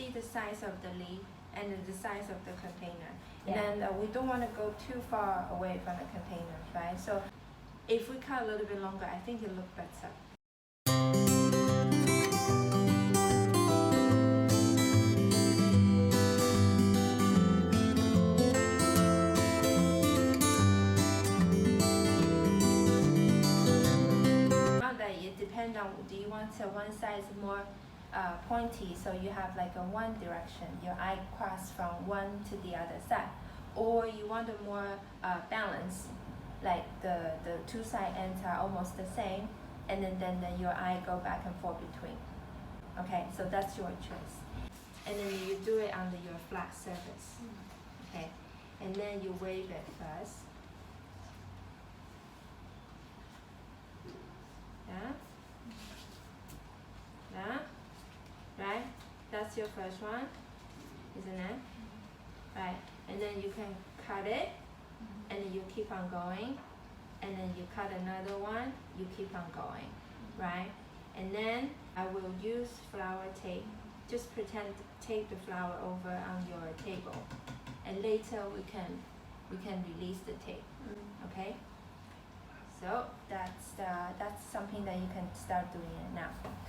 see the size of the leaf and the size of the container. Yeah. And then we don't want to go too far away from the container, right? So if we cut a little bit longer, I think it looks better. It depends on, do you want one side more pointy, so you have like a one direction, your eye cross from one to the other side, or you want a more balance, like the two side ends are almost the same, and then your eye go back and forth between. Okay, so that's your choice. And then you do it under your flat surface. Okay, and then you wave it first. Yeah. Yeah. Right? That's your first one, isn't it? Right. And then you can cut it, and then you keep on going, and then you cut another one, you keep on going, right? And then I will use flower tape. Just pretend tape the flower over on your table, and later we can release the tape. Okay? So that's something that you can start doing it now.